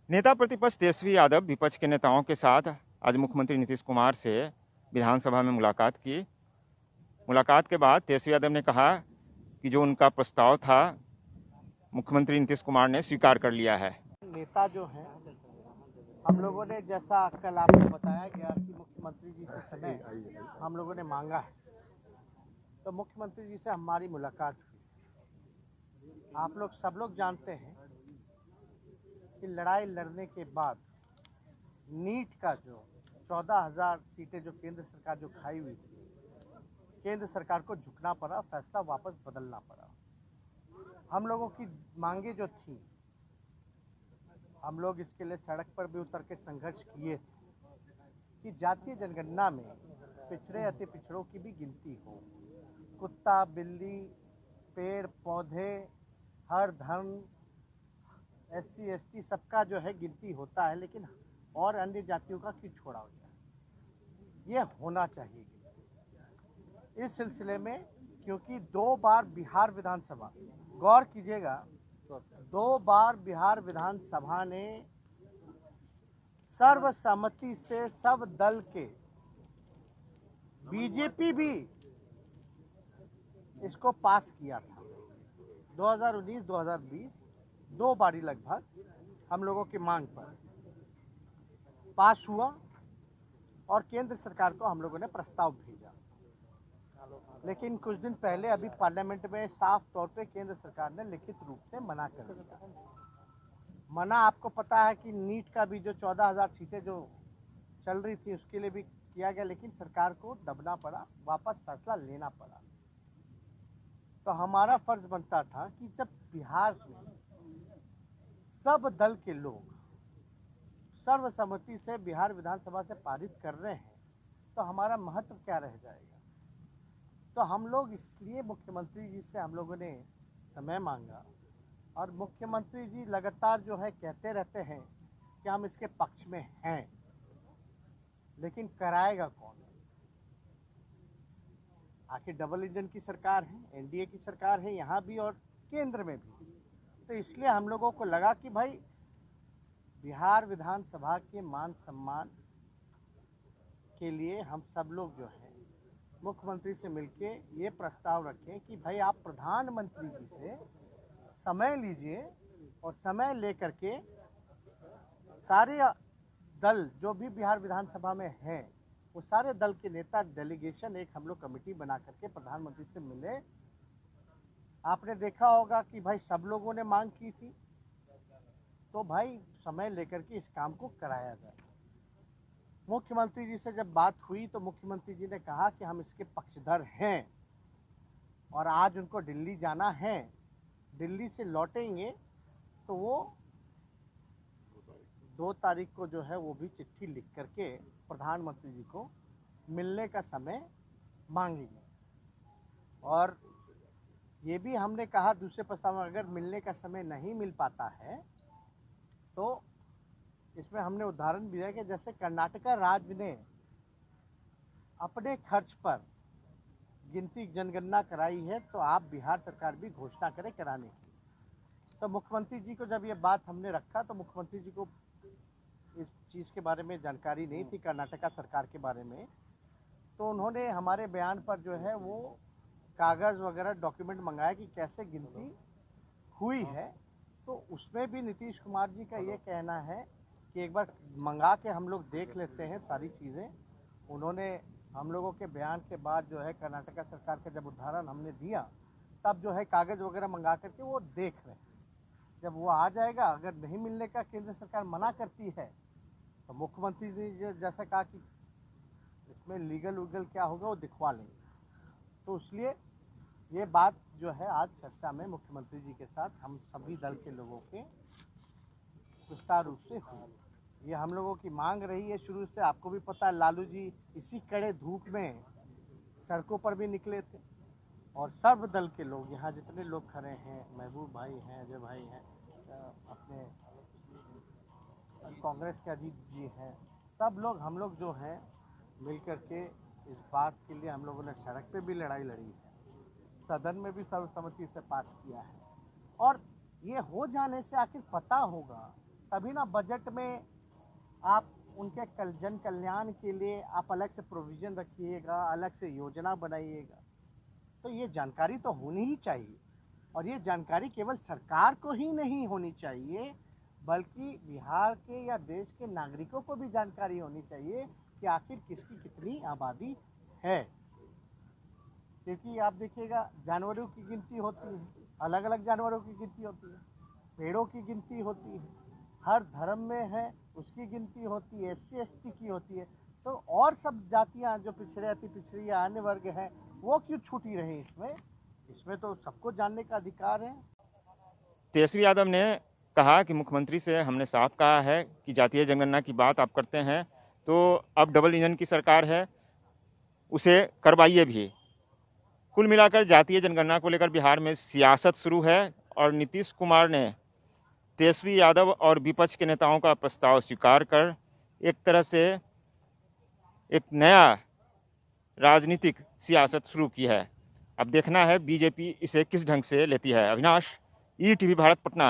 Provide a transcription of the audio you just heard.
नेता प्रतिपक्ष तेजस्वी यादव विपक्ष के नेताओं के साथ आज मुख्यमंत्री नीतीश कुमार से विधानसभा में मुलाकात की। मुलाकात के बाद तेजस्वी यादव ने कहा कि जो उनका प्रस्ताव था मुख्यमंत्री नीतीश कुमार ने स्वीकार कर लिया है। नेता जो हैं, हम लोगों ने जैसा कल आपको बताया गया कि मुख्यमंत्री जी से समय हम लोगों ने मांगा है, तो मुख्यमंत्री जी से हमारी मुलाकात हुई। आप लोग सब लोग जानते हैं कि लड़ाई लड़ने के बाद नीट का जो 14,000 सीटें जो केंद्र सरकार जो खाई हुई थी, केंद्र सरकार को झुकना पड़ा, फैसला वापस बदलना पड़ा। हम लोगों की मांगे जो थी, हम लोग इसके लिए सड़क पर भी उतर के संघर्ष किए थे कि जातीय जनगणना में पिछड़े अति पिछड़ों की भी गिनती हो। कुत्ता, बिल्ली, पेड़ पौधे, हर धर्म, SC ST सबका जो है गिनती होता है, लेकिन और अन्य जातियों का क्यों छोड़ा हो गया? ये होना चाहिए। इस सिलसिले में क्योंकि 2 बार बिहार विधानसभा, गौर कीजिएगा, 2 बार बिहार विधानसभा ने सर्वसम्मति से सब दल के, बीजेपी भी इसको पास किया था। 2019-2020 2 बारी लगभग हम लोगों की मांग पर पास हुआ और केंद्र सरकार को हम लोगों ने प्रस्ताव भेजा। लेकिन कुछ दिन पहले अभी पार्लियामेंट में साफ तौर पे केंद्र सरकार ने लिखित रूप से मना कर दिया। मना आपको पता है कि नीट का भी जो 14,000 सीटें जो चल रही थी उसके लिए भी किया गया, लेकिन सरकार को दबना पड़ा, वापस फैसला लेना पड़ा। तो हमारा फर्ज बनता था कि जब बिहार में सब दल के लोग सर्वसम्मति से बिहार विधानसभा से पारित कर रहे हैं, तो हमारा महत्व क्या रह जाएगा? तो हम लोग इसलिए मुख्यमंत्री जी से हम लोगों ने समय मांगा, और मुख्यमंत्री जी लगातार जो है कहते रहते हैं कि हम इसके पक्ष में हैं, लेकिन कराएगा कौन? आखिर डबल इंजन की सरकार है, NDA की सरकार है यहाँ भी और केंद्र में भी। तो इसलिए हम लोगों को लगा कि भाई बिहार विधानसभा के मान सम्मान के लिए हम सब लोग जो है मुख्यमंत्री से मिलके ये प्रस्ताव रखें कि भाई आप प्रधानमंत्री जी से समय लीजिए और समय लेकर के सारे दल जो भी बिहार विधानसभा में हैं, वो सारे दल के नेता डेलीगेशन एक हम लोग कमेटी बना करके प्रधानमंत्री से मिले। आपने देखा होगा कि भाई सब लोगों ने मांग की थी, तो भाई समय लेकर के इस काम को कराया जाए। मुख्यमंत्री जी से जब बात हुई तो मुख्यमंत्री जी ने कहा कि हम इसके पक्षधर हैं और आज उनको दिल्ली जाना है, दिल्ली से लौटेंगे तो वो 2 तारीख को जो है वो भी चिट्ठी लिख करके प्रधानमंत्री जी को मिलने का समय मांगेंगे। और ये भी हमने कहा दूसरे प्रस्ताव में, अगर मिलने का समय नहीं मिल पाता है तो इसमें हमने उदाहरण दिया कि जैसे कर्नाटका राज्य ने अपने खर्च पर गिनती जनगणना कराई है, तो आप बिहार सरकार भी घोषणा करें कराने की। तो मुख्यमंत्री जी को जब ये बात हमने रखा तो मुख्यमंत्री जी को इस चीज़ के बारे में जानकारी नहीं थी, कर्नाटका सरकार के बारे में। तो उन्होंने हमारे बयान पर जो है वो कागज़ वगैरह डॉक्यूमेंट मंगाया कि कैसे गिनती हुई है। तो उसमें भी नीतीश कुमार जी का ये कहना है कि एक बार मंगा के हम लोग देख लेते हैं सारी चीज़ें। उन्होंने हम लोगों के बयान के बाद जो है कर्नाटका सरकार का जब उदाहरण हमने दिया, तब जो है कागज़ वगैरह मंगा करके वो देख रहे हैं। जब वो आ जाएगा, अगर नहीं मिलने का केंद्र सरकार मना करती है तो मुख्यमंत्री जी जैसा कहा कि इसमें लीगल उगल क्या होगा वो दिखवा लेंगे। तो इसलिए ये बात जो है आज चर्चा में मुख्यमंत्री जी के साथ हम सभी दल के लोगों के विस्तार रूप से हुई। ये हम लोगों की मांग रही है शुरू से। आपको भी पता है लालू जी इसी कड़े धूप में सड़कों पर भी निकले थे, और सर्व दल के लोग यहाँ जितने लोग खड़े हैं, महबूब भाई हैं, अजय भाई हैं, अपने कांग्रेस के अजीत जी हैं, सब लोग हम लोग जो हैं मिल कर के इस बात के लिए हम लोगों ने सड़क पे भी लड़ाई लड़ी है, सदन में भी सर्वसम्मति से पास किया है। और ये हो जाने से आखिर पता होगा तभी ना बजट में आप उनके जन कल्याण के लिए आप अलग से प्रोविज़न रखिएगा, अलग से योजना बनाइएगा। तो ये जानकारी तो होनी ही चाहिए, और ये जानकारी केवल सरकार को ही नहीं होनी चाहिए, बल्कि बिहार के या देश के नागरिकों को भी जानकारी होनी चाहिए कि आखिर किसकी कितनी आबादी है। क्योंकि आप देखिएगा, जानवरों की गिनती होती है, अलग अलग जानवरों की गिनती होती है, पेड़ों की गिनती होती है, हर धर्म में है उसकी गिनती होती है, SC ST की होती है। तो और सब जातियां जो पिछड़े अति पिछड़ी या अन्य वर्ग हैं, वो क्यों छूटी रही इसमें तो सबको जानने का अधिकार है। तेजस्वी यादव ने कहा कि मुख्यमंत्री से हमने साफ कहा है कि जातीय जनगणना की बात आप करते हैं तो अब डबल इंजन की सरकार है, उसे करवाइए भी। कुल मिलाकर जातीय जनगणना को लेकर बिहार में सियासत शुरू है और नीतीश कुमार ने तेजस्वी यादव और विपक्ष के नेताओं का प्रस्ताव स्वीकार कर एक तरह से एक नया राजनीतिक सियासत शुरू की है। अब देखना है बीजेपी इसे किस ढंग से लेती है। अविनाश, ETV भारत, पटना।